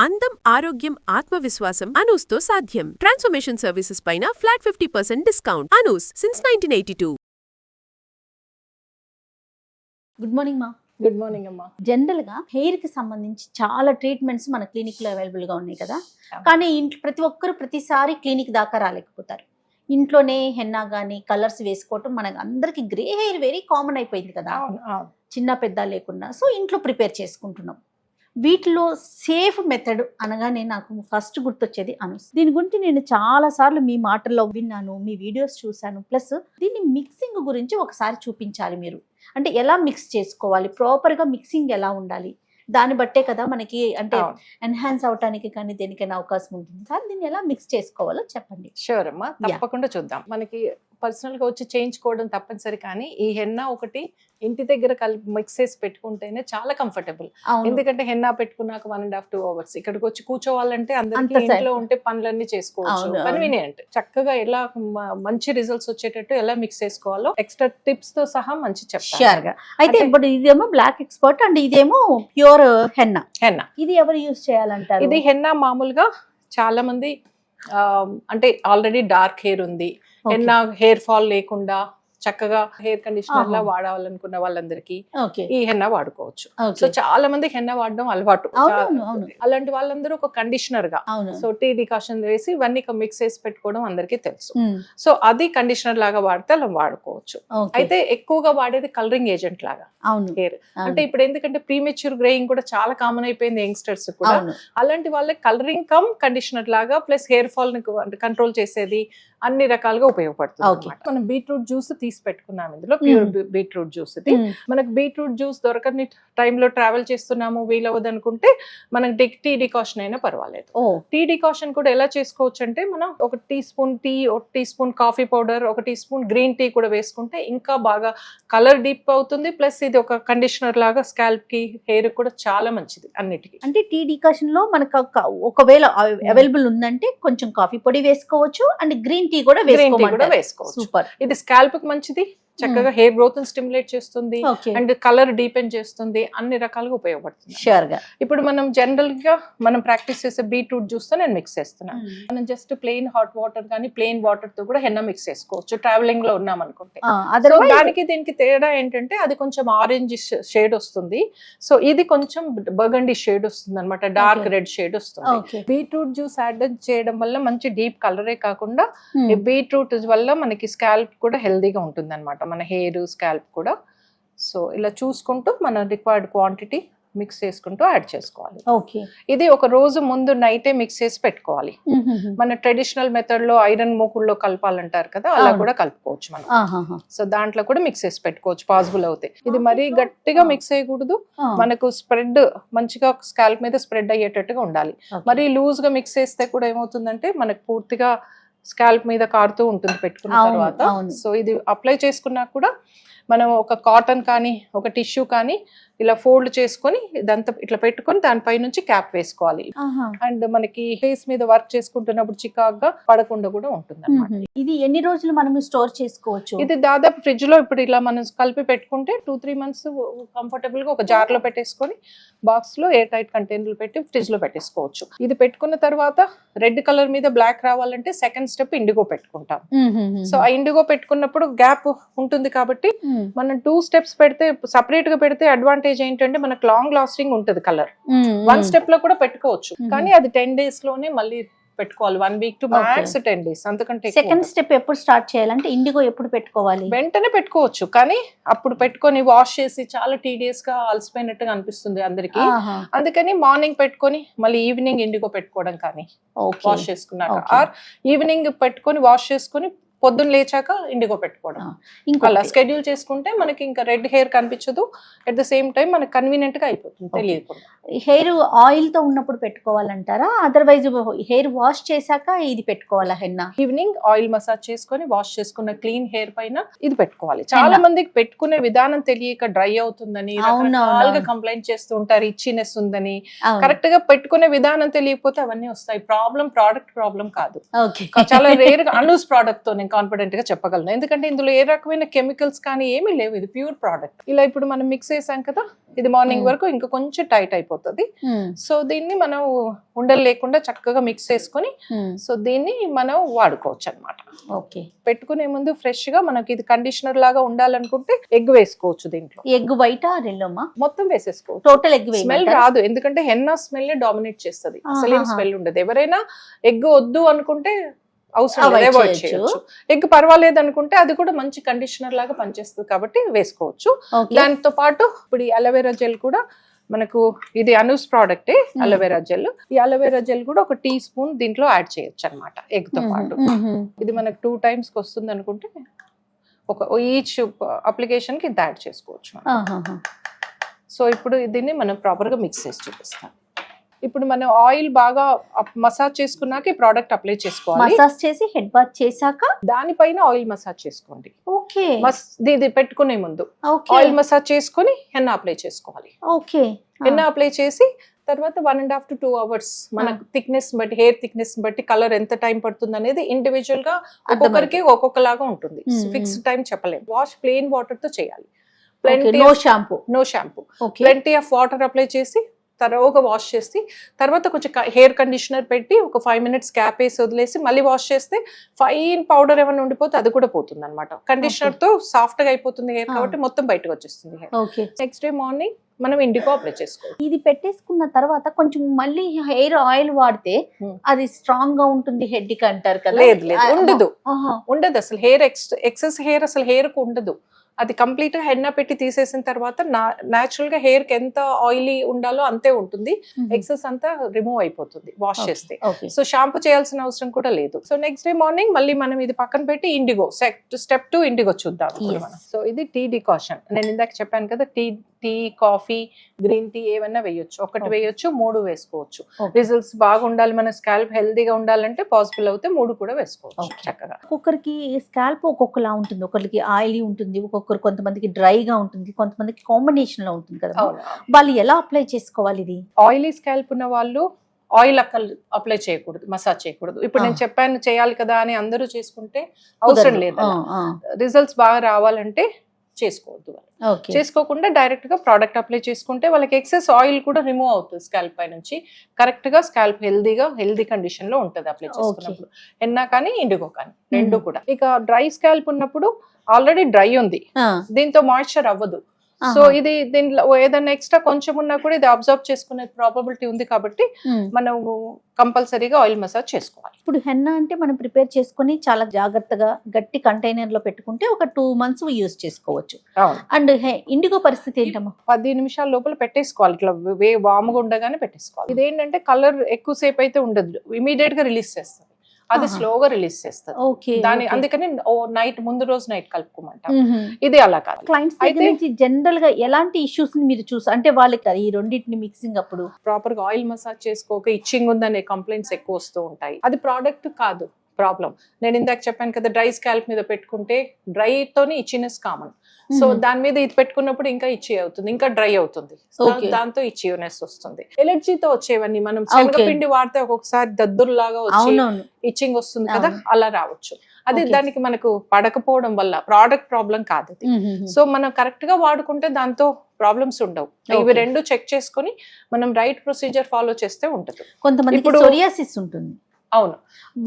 అందం, ఆరోగ్యం, ఆత్మవిశ్వాసం అనూస్తో సాధ్యం. ట్రాన్స్ఫర్మేషన్ సర్వీసెస్ పైన flat 50% discount. Anoo's since 1982. Good morning మా. గుడ్ మార్నింగ్ అమ్మా. జనరల్ గా హెయిర్ కి సంబంధించి చాలా ట్రీట్మెంట్స్ మన క్లినిక్ లో అవైలబుల్ గా ఉన్నాయి కదా, కానీ ఇంట్లో ప్రతి ఒక్కరు ప్రతిసారి క్లినిక్ దాకా రాలేకపోతారు. ఇంట్లోనే హెన్నా గానీ కలర్స్ వేసుకోవటం మనకు అందరికి గ్రే హెయిర్ వెరీ కామన్ అయిపోయింది కదా, చిన్న పెద్ద లేకుండా. సో ఇంట్లో ప్రిపేర్ చేసుకుంటున్నాం. వీటిలో సేఫ్ మెథడ్ అనగానే నాకు ఫస్ట్ గుర్తొచ్చేది అనూస్. దీని గురించి నేను చాలా సార్లు మీ మాటల్లో విన్నాను, మీ వీడియోస్ చూశాను. ప్లస్ దీన్ని మిక్సింగ్ గురించి ఒకసారి చూపించాలి మీరు. అంటే ఎలా మిక్స్ చేసుకోవాలి, ప్రాపర్గా మిక్సింగ్ ఎలా ఉండాలి, దాన్ని బట్టే కదా మనకి అంటే ఎన్హాన్స్ అవటానికి కానీ దేనికైనా అవకాశం ఉంటుంది. సార్ దీన్ని ఎలా మిక్స్ చేసుకోవాలో చెప్పండి. షూర్ అమ్మా, తప్పకుండా చూద్దాం. మనకి పర్సనల్ గా వచ్చి చేయించుకోవడం తప్పనిసరి, కానీ ఈ హెన్నా ఒకటి ఇంటి దగ్గర మిక్స్ చేసి పెట్టుకుంటేనే చాలా కంఫర్టబుల్. ఎందుకంటే హెన్నా పెట్టుకున్నాక 1.5 to 2 hours ఇక్కడికి వచ్చి కూర్చోవాలంటే అందరికీ ఇంట్లో ఉంటే పనులన్నీ చేసుకోవచ్చు, కన్వీనియంట్. చక్కగా ఎలా మంచి రిజల్ట్స్ వచ్చేటట్టు ఎలా మిక్స్ చేసుకోవాలో ఎక్స్ట్రా టిప్స్ తో సహా మంచి చెప్తారు. అయితే ఇప్పుడు ఇదేమో బ్లాక్ ఎక్స్పర్ట్ అండ్ ఇదేమో ప్యూర్ హెన్నా. ఇది ఎవరు యూజ్ చేయాలంటారు? ఇది హెన్నా మామూలుగా చాలా మంది అంటే ఆల్రెడీ డార్క్ హెయిర్ ఉంది, హెన్నా హెయిర్ ఫాల్ లేకుండా చక్కగా హెయిర్ కండిషనర్ లా వాడాలనుకున్న వాళ్ళందరికీ ఈ హెన్నా వాడుకోవచ్చు. సో చాలా మంది హెన్నా వాడడం అలవాటు. అలాంటి వాళ్ళందరూ ఒక కండిషనర్ గా సో టీ డికాషన్ వేసి ఇవన్నీ మిక్స్ చేసి పెట్టుకోవడం అందరికీ తెలుసు. సో అది కండిషనర్ లాగా వాడితే అలా వాడుకోవచ్చు. అయితే ఎక్కువగా వాడేది కలరింగ్ ఏజెంట్ లాగా హెయిర్. అంటే ఇప్పుడు ఎందుకంటే ప్రీమెచ్యూర్ గ్రేయింగ్ కూడా చాలా కామన్ అయిపోయింది యంగ్స్టర్స్ కూడా. అలాంటి వాళ్ళకి కలరింగ్ కమ్ కండిషనర్ లాగా ప్లస్ హెయిర్ ఫాల్ ని కంట్రోల్ చేసేది అన్ని రకాలుగా ఉపయోగపడుతుంది. మనం బీట్రూట్ జ్యూస్ తీసి పెట్టుకున్నాం, ఇందులో ప్యూర్ బీట్రూట్ జ్యూస్. ఇది మనకు బీట్రూట్ జ్యూస్ దొరకని టైంలో ట్రావెల్ చేస్తున్నాము, వీలవద్దు అనుకుంటే మనకి టీ డికాషన్ అయినా పర్వాలేదు. టీ డికాషన్ కూడా ఎలా చేసుకోవచ్చు అంటే మనం 1 teaspoon tea, 1 teaspoon coffee powder, 1 teaspoon green tea కూడా వేసుకుంటే ఇంకా బాగా కలర్ డీప్ అవుతుంది. ప్లస్ ఇది ఒక కండిషనర్ లాగా స్కాల్ప్ కి హెయిర్ కూడా చాలా మంచిది అన్నిటికీ. అంటే టీ డికాషన్ లో మనకు ఒకవేళ అవైలబుల్ ఉందంటే కొంచెం కాఫీ పొడి వేసుకోవచ్చు అండ్ గ్రీన్ టీ కూడా వేసుకోవచ్చు. సూపర్. ఇది స్కాల్ప్ కి మంచిది, చక్కగా హెయిర్ గ్రోత్ స్టిమ్యులేట్ చేస్తుంది అండ్ కలర్ డీపెన్ చేస్తుంది, అన్ని రకాలుగా ఉపయోగపడుతుంది. ఇప్పుడు మనం జనరల్ గా మనం ప్రాక్టీస్ చేసే బీట్రూట్ జ్యూస్ తో నేను మిక్స్ చేస్తున్నాను. మనం జస్ట్ ప్లెయిన్ హాట్ వాటర్ కానీ ప్లెయిన్ వాటర్ తో కూడా హెన్నా మిక్స్ చేసుకోవచ్చు ట్రావెలింగ్ లో ఉన్నాం అనుకుంటే. దానికి దీనికి తేడా ఏంటంటే అది కొంచెం ఆరెంజ్ షేడ్ వస్తుంది, సో ఇది కొంచెం బర్గండీ షేడ్ వస్తుంది అనమాట, డార్క్ రెడ్ షేడ్ వస్తుంది. బీట్రూట్ జ్యూస్ యాడ్ చేయడం వల్ల మంచి డీప్ కలరే కాకుండా బీట్రూట్ వల్ల మనకి స్కాల్ప్ కూడా హెల్దీగా ఉంటుంది అనమాట, మన హెయిర్ స్కాల్ప్ కూడా. సో ఇలా చూసుకుంటూ మన రిక్వైర్డ్ క్వాంటిటీ మిక్స్ చేసుకుంటూ యాడ్ చేసుకోవాలి. ఇది ఒక రోజు ముందు నైటే మిక్స్ చేసి పెట్టుకోవాలి. మన ట్రెడిషనల్ మెథడ్ లో ఐరన్ మూకుల్లో కలపాలంటారు కదా, అలా కూడా కలుపుకోవచ్చు మనం. సో దాంట్లో కూడా మిక్స్ చేసి పెట్టుకోవచ్చు పాసిబుల్ అవుతాయి. ఇది మరీ గట్టిగా మిక్స్ చేయకూడదు, మనకు స్ప్రెడ్ మంచిగా స్కాల్ప్ మీద స్ప్రెడ్ అయ్యేటట్టుగా ఉండాలి. మరీ లూజ్ గా మిక్స్ చేస్తే కూడా ఏమవుతుందంటే మనకు పూర్తిగా స్కాల్ప్ మీద కారుతూ ఉంటుంది పెట్టుకున్న తర్వాత. సో ఇది అప్లై చేసుకున్నా కూడా మనం ఒక కాటన్ కానీ ఒక టిష్యూ కానీ ఇలా ఫోల్డ్ చేసుకొని ఇదంతా ఇట్లా పెట్టుకొని దానిపై నుంచి క్యాప్ వేసుకోవాలి. అండ్ మనకి ఫేస్ మీద వర్క్ చేసుకుంటున్నప్పుడు చికాగ్గా పడకుండా కూడా ఉంటుంది అన్నమాట. ఇది ఎన్ని రోజులు మనం స్టోర్ చేసుకోవచ్చు? ఇది దాదాపు ఫ్రిడ్జ్ లో ఇప్పుడు ఇలా మనం కలిపి పెట్టుకుంటే 2-3 months కంఫర్టబుల్ గా ఒక జార్ లో పెట్టేసుకొని బాక్స్ లో ఎయిర్ టైట్ కంటైనర్లు పెట్టి ఫ్రిడ్జ్ లో పెట్టేసుకోవచ్చు. ఇది పెట్టుకున్న తర్వాత రెడ్ కలర్ మీద బ్లాక్ రావాలంటే సెకండ్ స్టెప్ ఇండిగో పెట్టుకుంటాం. సో ఆ ఇండిగో పెట్టుకున్నప్పుడు గ్యాప్ ఉంటుంది కాబట్టి మనం 2 steps పెడితే సపరేట్ గా పెడితే అడ్వాంటేజ్ ఏంటంటే మనకు లాంగ్ లాస్టింగ్ ఉంటుంది కలర్. 1 step లో కూడా పెట్టుకోవచ్చు, కానీ అది 10 days లోనే మళ్ళీ పెట్టుకోవాలి. 1 week to max 10 days, అంతకంటే. సెకండ్ స్టెప్ ఎప్పుడు స్టార్ట్ చేయాలంటే ఇండిగో ఎప్పుడు పెట్టుకోవాలి? వెంటనే పెట్టుకోవచ్చు, కానీ అప్పుడు పెట్టుకొని వాష్ చేసి చాలా టీడియస్ గా అలసిపోయినట్టుగా అనిపిస్తుంది అందరికి. అందుకని మార్నింగ్ పెట్టుకొని మళ్ళీ ఈవినింగ్ ఇండిగో పెట్టుకోవడం కానీ వాష్ చేసుకున్నాక, ఆర్ ఈవినింగ్ పెట్టుకొని వాష్ చేసుకొని పొద్దున్న లేచాక ఇండిగో పెట్టుకోవడం. అలా స్కెడ్యూల్ చేసుకుంటే మనకి ఇంకా రెడ్ హెయిర్ కనిపించదు, అట్ ద సేమ్ టైం మనకి కన్వీనియంట్ గా అయిపోతుంది తెలియకుండా. హెయిర్ ఆయిల్ తో ఉన్నప్పుడు పెట్టుకోవాలంటారా, అదర్వైజ్ హెయిర్ వాష్ చేశాక ఇది పెట్టుకోవాలా హెన్నా? ఈవినింగ్ ఆయిల్ మసాజ్ చేసుకొని వాష్ చేసుకున్న క్లీన్ హెయిర్ పైన ఇది పెట్టుకోవాలి. చాలా మందికి పెట్టుకునే విధానం తెలియక డ్రై అవుతుందని రకరకాలుగా కంప్లైంట్ చేస్తూ ఉంటారు, ఇచ్చినెస్ ఉందని. కరెక్ట్ గా పెట్టుకునే విధానం తెలియకపోతే అవన్నీ వస్తాయి. ప్రాబ్లం ప్రోడక్ట్ ప్రాబ్లం కాదు, చాలా రేర్ గా అనూస్ ప్రోడక్ట్ తో నేను కాన్ఫిడెంట్ గా చెప్పగలను, ఎందుకంటే ఇందులో ఏ రకమైన కెమికల్స్ కానీ ఏమీ లేవు, ఇది ప్యూర్ ప్రోడక్ట్. ఇలా ఇప్పుడు మనం మిక్స్ చేసాం కదా, ఇది మార్నింగ్ వరకు ఇంకా కొంచెం టైట్ అయిపోతుంది. సో దీన్ని మనం ఉండలు లేకుండా చక్కగా మిక్స్ చేసుకొని సో దీన్ని మనం వాడుకోవచ్చు అనమాట. ఓకే, పెట్టుకునే ముందు ఫ్రెష్ గా మనకి ఇది కండిషనర్ లాగా ఉండాలనుకుంటే ఎగ్ వేసుకోవచ్చు దీంట్లో. ఎగ్ వైట్ రెల్లమ్మా మొత్తం వేసేసుకోవచ్చు, టోటల్ ఎగ్ స్మెల్ రాదు, ఎందుకంటే హెన్నా స్మెల్ డామినేట్ చేస్తుంది, అసలు ఏం స్మెల్ ఉండదు. ఎవరైనా ఎగ్ వద్దు అనుకుంటే అవసరం లేదు, అవాయిడ్ చేయొచ్చు. ఎగ్ పర్వాలేదు అనుకుంటే అది కూడా మంచి కండిషనర్ లాగా పనిచేస్తుంది కాబట్టి వేసుకోవచ్చు. దాంతో పాటు ఇప్పుడు ఈ అలోవెరా జెల్ కూడా మనకు, ఇది అనూస్ ప్రోడక్టే అలోవెరా జెల్. ఈ అలోవెరా జెల్ కూడా ఒక టీ స్పూన్ దీంట్లో యాడ్ చేయొచ్చు అనమాట ఎగ్ తో పాటు. ఇది మనకు 2 times వస్తుంది అనుకుంటే ఒక ఈచ్ అప్లికేషన్ కి ఇది యాడ్ చేసుకోవచ్చు. సో ఇప్పుడు దీన్ని మనం ప్రాపర్ గా మిక్స్ చేసి చూపిస్తాం. ఇప్పుడు మనం ఆయిల్ బాగా మసాజ్ చేసుకున్నాక ఈ ప్రోడక్ట్ అప్లై చేసుకోవాలి. మసాజ్ చేసి హెడ్ బాత్ చేశాక దానిపైన ఆయిల్ మసాజ్ చేసుకోండి. ఓకే, ఇది పెట్టుకునే ముందు ఆయిల్ మసాజ్ చేసుకొని హెన్నా అప్లై చేసుకోవాలి. ఓకే, హెన్నా అప్లై చేసి తర్వాత 1.5 to 2 hours మనకు థిక్నెస్ బట్టి, హెయిర్ థిక్నెస్ బట్టి కలర్ ఎంత టైం పడుతుంది అనేది ఇండివిజువల్ గా ఒక్కొక్కరికి ఒక్కొక్కలాగా ఉంటుంది, ఫిక్స్డ్ టైం చెప్పలేము. వాష్ ప్లెయిన్ వాటర్ తో చేయాలి, no shampoo. Plenty of water apply చేసి తరోగా వాష్ చేసి తర్వాత కొంచెం హెయిర్ కండిషనర్ పెట్టి ఒక 5 minutes క్యాప్ వేసి వదిలేసి మళ్ళీ వాష్ చేస్తే ఫైన్ పౌడర్ ఏమైనా ఉండిపోతే అది కూడా పోతుంది అనమాట. కండిషనర్ తో సాఫ్ట్ గా అయిపోతుంది హెయిర్ కాబట్టి మొత్తం బయటకు వచ్చేస్తుంది హెయిర్. నెక్స్ట్ డే మార్నింగ్ మనం ఇండిగో అప్లై చేసుకోవాలి. ఇది పెట్టేసుకున్న తర్వాత కొంచెం మళ్ళీ హెయిర్ ఆయిల్ వాడితే అది స్ట్రాంగ్ గా ఉంటుంది హెడ్ కి అంటారు కదా? లేదు, ఉండదు అసలు. హెయిర్ ఎక్సెస్ హెయిర్ అసలు హెయిర్ కు ఉండదు. అది కంప్లీట్ గా హెన్నా పెట్టి తీసేసిన తర్వాత నాచురల్ గా హెయిర్ కి ఎంత ఆయిలీ ఉండాలో అంతే ఉంటుంది, ఎక్సెస్ అంతా రిమూవ్ అయిపోతుంది వాష్ చేస్తే. సో షాంపూ చేయాల్సిన అవసరం కూడా లేదు. సో నెక్స్ట్ డే మార్నింగ్ మళ్ళీ మనం ఇది పక్కన పెట్టి ఇండిగో స్టెప్ 2 ఇండిగో చూద్దాం. సో ఇది టీ డికాషన్. నేను ఇందాక చెప్పాను కదా, టీ, కాఫీ, గ్రీన్ టీ ఏమన్నా వేయొచ్చు. 1 వేయొచ్చు, 3 వేసుకోవచ్చు. రిజల్ట్స్ బాగా ఉండాలి, మన స్కాల్ప్ హెల్దీగా ఉండాలంటే పాసిబుల్ అవుతే 3 కూడా వేసుకోవచ్చు చక్కగా. ఒక్కొక్కరికి స్కాల్ప్ ఒక్కొక్కలా ఉంటుంది, ఒకరికి ఆయిలీ ఉంటుంది, కొంతమందికి డ్రైగా ఉంటుంది, కొంతమందికి కాంబినేషన్ లో ఉంటుంది కదా. వాళ్ళు ఎలా అప్లై చేసుకోవాలి? ఇది ఆయిలీ స్కాల్ప్ ఉన్న వాళ్ళు ఆయిల్ అప్లై చేయకూడదు, మసాజ్ చేయకూడదు. ఇప్పుడు నేను చెప్పాను చేయాలి కదా అని అందరూ చేసుకుంటే అవసరం లేదు. రిజల్ట్స్ బాగా రావాలంటే చేసుకోవద్దు. చేసుకోకుండా డైరెక్ట్ గా ప్రోడక్ట్ అప్లై చేసుకుంటే వాళ్ళకి ఎక్సెస్ ఆయిల్ కూడా రిమూవ్ అవుతుంది స్కాల్ప్ పై నుంచి. కరెక్ట్ గా స్కాల్ప్ హెల్దీ కండిషన్ లో ఉంటుంది అప్లై చేసుకున్నప్పుడు, హెన్నా కానీ ఇండిగో కానీ రెండు కూడా. ఇక డ్రై స్కాల్ప్ ఉన్నప్పుడు ఆల్రెడీ డ్రై ఉంది, దీంతో మాయిశ్చర్ అవ్వదు. సో ఇది దీంట్లో ఏదైనా ఎక్స్ట్రా కొంచెం ఉన్నా కూడా ఇది అబ్జర్వ్ చేసుకునే ప్రాబబిలిటీ ఉంది కాబట్టి మనం కంపల్సరీగా ఆయిల్ మసాజ్ చేసుకోవాలి. ఇప్పుడు హెన్నా అంటే మనం ప్రిపేర్ చేసుకుని చాలా జాగ్రత్తగా గట్టి కంటైనర్ లో పెట్టుకుంటే ఒక 2 months యూజ్ చేసుకోవచ్చు. అండ్ ఇండిగో పరిస్థితి ఏంటమ్మా? 10 నిమిషాల లోపల పెట్టేసుకోవాలి, ఇట్లా వాముగా ఉండగానే పెట్టేసుకోవాలి. ఇదేంటంటే కలర్ ఎక్కువసేపు అయితే ఉండదు, ఇమీడియట్ గా రిలీజ్ చేస్తుంది, అది స్లోగా రిలీజ్ చేస్తారు దాని. అందుకని నైట్ ముందు రోజు నైట్ కలుపుకోమంటాం. ఇది అలా కాదు. క్లయింట్స్ అయితే జనరల్ గా ఎలాంటి ఇష్యూస్ ని మీరు చూసి, అంటే వాళ్ళకి ఈ రెండింటిని మిక్సింగ్ అప్పుడు ప్రాపర్ గా ఆయిల్ మసాజ్ చేసుకోక ఇచ్చింగ్ ఉందనే కంప్లైంట్స్ ఎక్కువ వస్తూ ఉంటాయి. అది ప్రోడక్ట్ కాదు ప్రాబ్లం. నేను ఇందాక చెప్పాను కదా, డ్రై స్కాల్ప్ మీద పెట్టుకుంటే డ్రై తోనే ఇచ్చినెస్ కామన్. సో దాని మీద ఇది పెట్టుకున్నప్పుడు ఇంకా ఇచ్చి అవుతుంది, ఇంకా డ్రై అవుతుంది, దాంతో ఇచ్చినెస్ వస్తుంది. ఎలర్జీతో వచ్చేవన్నీ మనం శనగపిండి వాడితే ఒక్కొక్కసారి దద్దుర్లాగా వచ్చి ఇచ్చింగ్ వస్తుంది కదా, అలా రావచ్చు. అది దానికి మనకు పడకపోవడం వల్ల ప్రోడక్ట్ ప్రాబ్లం కాదు అది. సో మనం కరెక్ట్ గా వాడుకుంటే దాంతో ప్రాబ్లమ్స్ ఉండవు. ఇవి రెండు చెక్ చేసుకుని మనం రైట్ ప్రొసీజర్ ఫాలో చేస్తే ఉంటుంది. కొంతమంది సోరియాసిస్ ఉంటుంది, అవును,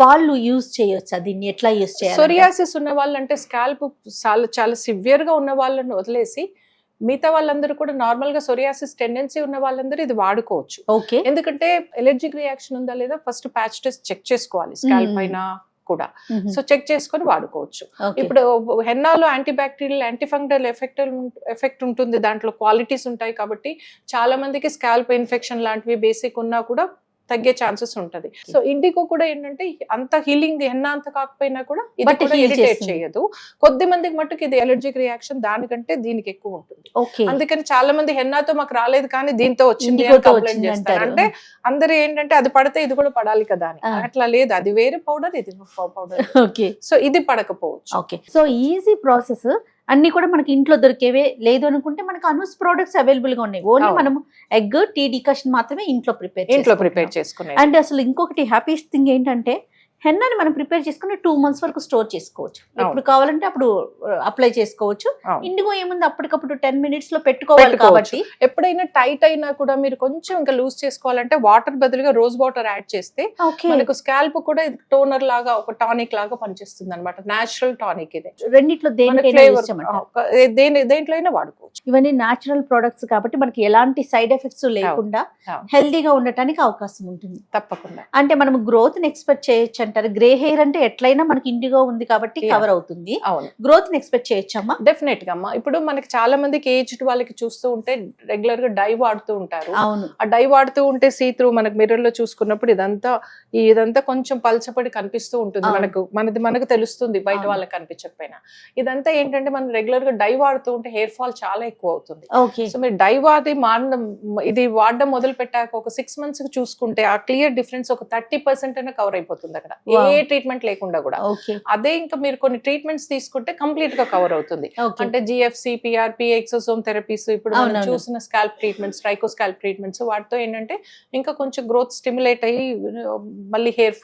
వాళ్ళు యూజ్ చేయొచ్చు. దీన్ని ఎట్లా యూజ్ చేయాలి? సోరియాసిస్ ఉన్న వాళ్ళు అంటే స్కాల్ప్ చాలా సివియర్ గా ఉన్న వాళ్ళని వదిలేసి మిగతా వాళ్ళందరూ కూడా నార్మల్ గా సోరియాసిస్ టెండెన్సీ ఉన్న వాళ్ళందరూ ఇది వాడుకోవచ్చు. ఎందుకంటే ఎలర్జిక్ రియాక్షన్ ఉందా లేదా ఫస్ట్ ప్యాచ్ టెస్ట్ చెక్ చేసుకోవాలి స్కాల్ప్ పైన కూడా. సో చెక్ చేసుకొని వాడుకోవచ్చు. ఇప్పుడు హెన్నాలో anti bacterial, anti fungal effect ఉంటుంది, దాంట్లో క్వాలిటీస్ ఉంటాయి కాబట్టి చాలా మందికి స్కాల్ప్ ఇన్ఫెక్షన్ లాంటివి బేసిక్ ఉన్నా కూడా తగ్గే ఛాన్సెస్ ఉంటది. సో ఇండిగో కూడా ఏంటంటే అంత హీలింగ్ హెన్నా అంత కాకపోయినా కూడా ఇది కూడా ఇరిటేట్ చేయదు. కొద్ది మందికి మట్టుకు ఇది ఎలర్జిక్ రియాక్షన్ దానికంటే దీనికి ఎక్కువ ఉంటుంది. అందుకని చాలా మంది హెన్నాతో మాకు రాలేదు కానీ దీంతో వచ్చింది అని కంప్లైంట్ చేస్తారు. అంటే అందరూ ఏంటంటే అది పడితే ఇది కూడా పడాలి కదా అని. అట్లా లేదు, అది వేరే పౌడర్, ఇది పౌడర్. సో ఇది పడకపోవచ్చు. So easy process. అన్ని కూడా మనకి ఇంట్లో దొరికేవే. లేదు అనుకుంటే మనకు అనూస్ ప్రొడక్ట్స్ అవైలబుల్ గా ఉన్నాయి. ఓన్లీ మనం ఎగ్, టీ డికాషన్ మాత్రమే ఇంట్లో ప్రిపేర్ చేసుకున్నాం. అండ్ అసలు ఇంకొకటి హ్యాపీయెస్ట్ థింగ్ ఏంటంటే హెన్నాని మనం ప్రిపేర్ చేసుకుని 2 months వరకు స్టోర్ చేసుకోవచ్చు. ఎప్పుడు కావాలంటే అప్పుడు అప్లై చేసుకోవచ్చు. ఇండిగో ఏముంది, అప్పటికప్పుడు 10 minutes లో పెట్టుకోవాలి కాబట్టి ఎప్పుడైనా టైట్ అయినా కూడా మీరు కొంచెం ఇంకా లూజ్ చేసుకోవాలంటే వాటర్ బదులుగా రోజ్ వాటర్ యాడ్ చేస్తే మనకు స్కాల్ప్ కూడా టోనర్ లాగా ఒక టానిక్ లాగా పనిచేస్తుంది అనమాట. నేచురల్ టానిక్ ఇది. రెండిట్లో దేంట్లో అయినా వాడుకోవచ్చు. ఇవన్నీ నేచురల్ ప్రొడక్ట్స్ కాబట్టి మనకి ఎలాంటి సైడ్ ఎఫెక్ట్స్ లేకుండా హెల్దీగా ఉండటానికి అవకాశం ఉంటుంది. తప్పకుండా. అంటే మనం గ్రోత్ ని ఎక్స్పెక్ట్ చేయొచ్చు అంటారు. గ్రే హెయిర్ అంటే ఎట్లయినా మనకి ఇండిగో ఉంది కాబట్టి కవర్ అవుతుంది. అవును, గ్రోత్ ని ఎక్స్పెక్ట్ చేయొచ్చమ్మా. డెఫినెట్ గా అమ్మా. ఇప్పుడు మనకి చాలా మందికి ఏజ్డ్ వాళ్ళకి చూస్తూ ఉంటే రెగ్యులర్ గా డై వాడుతూ ఉంటారు. అవును, ఆ డై వాడుతూ ఉంటే సీ త్రూ మనకు మిర్రర్ లో చూసుకున్నప్పుడు ఇదంతా కొంచెం పల్చపడి కనిపిస్తూ ఉంటుంది. మనకు తెలుస్తుంది, బయట వాళ్ళకి కనిపించకపోయినా. ఇదంతా ఏంటంటే మనం రెగ్యులర్ గా డై వాడుతూ ఉంటే హెయిర్ ఫాల్ చాలా ఎక్కువ అవుతుంది. సో మీరు డై ఇది వాడడం మొదలు పెట్టాక ఒక 6 months చూసుకుంటే ఆ క్లియర్ డిఫరెన్స్ ఒక 30% అయినా కవర్ అయిపోతుంది అక్కడ, ఏ ట్రీట్మెంట్ లేకుండా కూడా. అదే ఇంకా మీరు కొన్ని ట్రీట్మెంట్స్ తీసుకుంటే కంప్లీట్ గా కవర్ అవుతుంది. అంటే జిఎఫ్సి, పిఆర్పి, ఎక్సోసోమ్ థెరపీస్, ఇప్పుడు మనం చూసిన స్కాల్ప్ ట్రీట్మెంట్స్, ట్రైకో స్కాల్ప్ ట్రీట్మెంట్స్, వాటితో ఏంటంటే ఇంకా కొంచెం గ్రోత్ స్టిమ్యులేట్ అయ్యి మళ్ళీ హెయిర్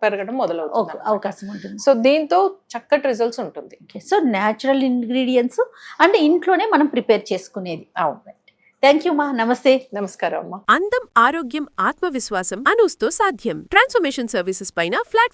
పెరగడం మొదలవుతుంది, అవకాశం ఉంటుంది. సో దీంతో చక్కటి రిజల్ట్స్ ఉంటుంది. సో న్యాచురల్ ఇంగ్రీడియంట్స్ అంటే ఇంట్లోనే మనం ప్రిపేర్ చేసుకునేది. అవును. థ్యాంక్ యూ మా. నమస్తే. నమస్కారం అమ్మా. అందం, ఆరోగ్యం, ఆత్మవిశ్వాసం అనూస్తో సాధ్యం. ట్రాన్స్ఫర్మేషన్ సర్వీసెస్ పైన ఫ్లాట్